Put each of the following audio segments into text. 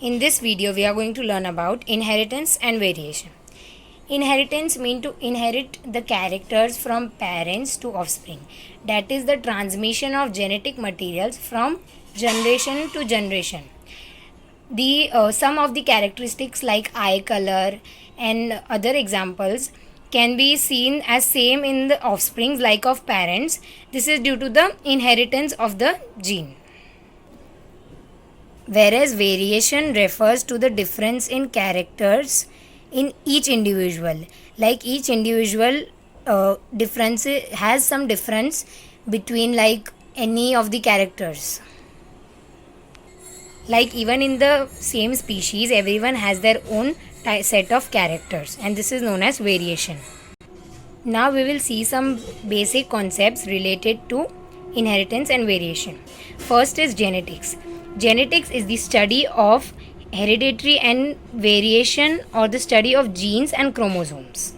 In this video, we are going to learn about inheritance and variation. Inheritance means to inherit the characters from parents to offspring. That is the transmission of genetic materials from generation to generation. The some of the characteristics like eye color and other examples can be seen as same in the offsprings like of parents. This is due to the inheritance of the gene. Whereas variation refers to the difference in characters in each individual. Like each individual difference has some difference between like any of the characters. Like even in the same species, everyone has their own set of characters, and this is known as variation. Now we will see some basic concepts related to inheritance and variation. First is genetics. Genetics is the study of hereditary and variation, or the study of genes and chromosomes.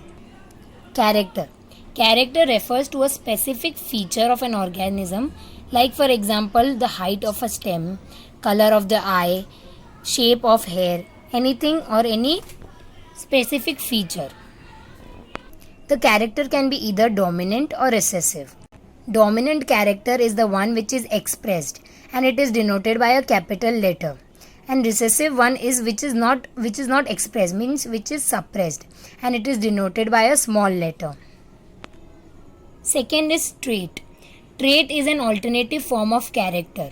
Character. Character refers to a specific feature of an organism, like for example the height of a stem, color of the eye, shape of hair, anything or any specific feature. The character can be either dominant or recessive. Dominant character is the one which is expressed and it is denoted by a capital letter. And recessive one is which is not expressed, means which is suppressed, and it is denoted by a small letter. Second is trait. Trait is an alternative form of character.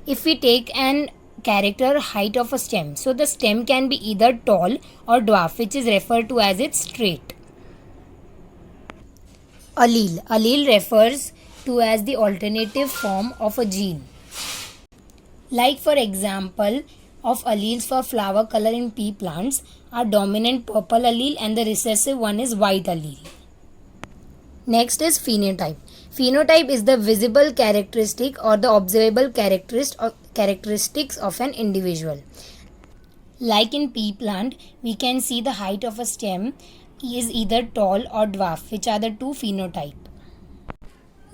If we take an character height of a stem, so the stem can be either tall or dwarf, which is referred to as its trait. Allele. Allele refers to as the alternative form of a gene. Like for example of alleles for flower color in pea plants are dominant purple allele and the recessive one is white allele. Next is phenotype. Phenotype is the visible characteristic or the observable characteristics of an individual. Like in pea plant, we can see the height of a stem is either tall or dwarf, which are the two phenotype.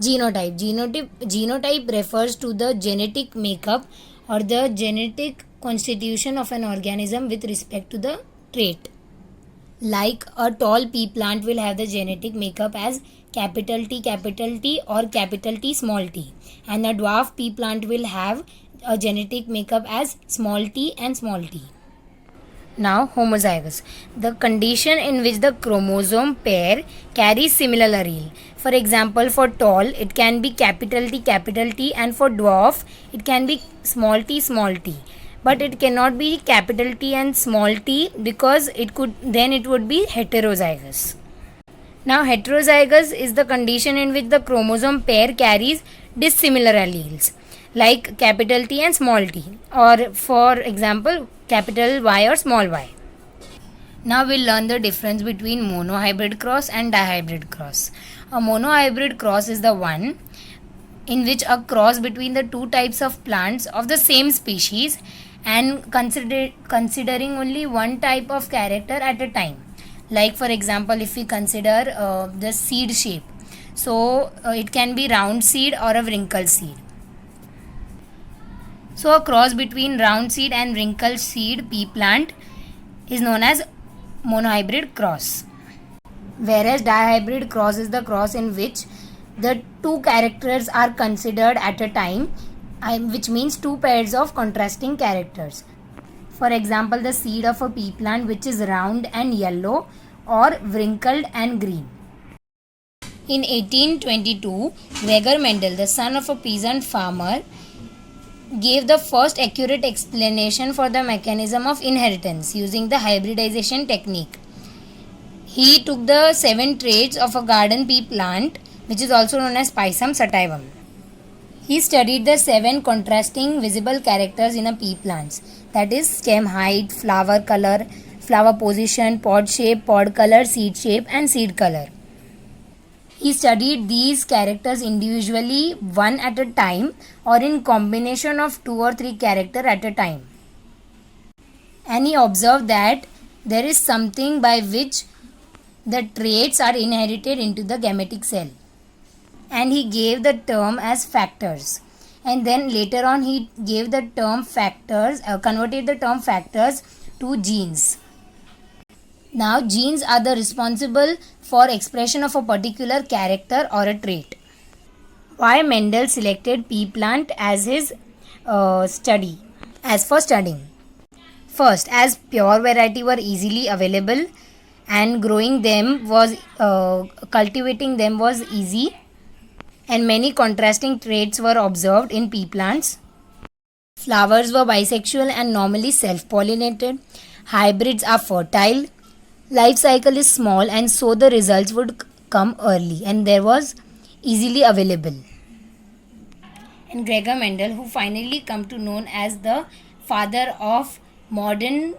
Genotype. Genotype refers to the genetic makeup or the genetic constitution of an organism with respect to the trait. Like a tall pea plant will have the genetic makeup as capital T or capital T small t, and a dwarf pea plant will have a genetic makeup as small t and small t. Now homozygous, the condition in which the chromosome pair carries similar allele. For example, for tall it can be capital T, and for dwarf it can be small t. But it cannot be capital T and small t because it would be heterozygous. Now heterozygous is the condition in which the chromosome pair carries dissimilar alleles, like capital T and small t, or for example capital Y or small y. Now we'll learn the difference between monohybrid cross and dihybrid cross. A monohybrid cross is the one in which a cross between the two types of plants of the same species and considering only one type of character at a time. Like for example, if we consider the seed shape, so it can be round seed or a wrinkled seed. So a cross between round seed and wrinkled seed pea plant is known as monohybrid cross. Whereas dihybrid cross is the cross in which the two characters are considered at a time, which means two pairs of contrasting characters. For example, the seed of a pea plant which is round and yellow or wrinkled and green. In 1822, Gregor Mendel, the son of a peasant farmer, gave the first accurate explanation for the mechanism of inheritance using the hybridization technique. He took the 7 traits of a garden pea plant, which is also known as Pisum sativum. He studied the 7 contrasting visible characters in a pea plants, that is stem height, flower color, flower position, pod shape, pod color, seed shape and seed color. He studied these characters individually, one at a time, or in combination of 2 or 3 characters at a time. And he observed that there is something by which the traits are inherited into the gametic cell. And he gave the term as factors. and then later on he gave the term factors, converted the term factors to genes. Now genes are the responsible for expression of a particular character or a trait. Why Mendel selected pea plant as his study, as for studying? First, as pure variety were easily available and growing them was cultivating them was easy, and many contrasting traits were observed in pea plants. Flowers were bisexual and normally self-pollinated. Hybrids are fertile. Life cycle is small, and so the results would come early and there was easily available. And Gregor Mendel, who finally come to known as the father of modern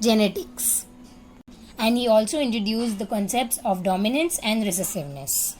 genetics, and he also introduced the concepts of dominance and recessiveness.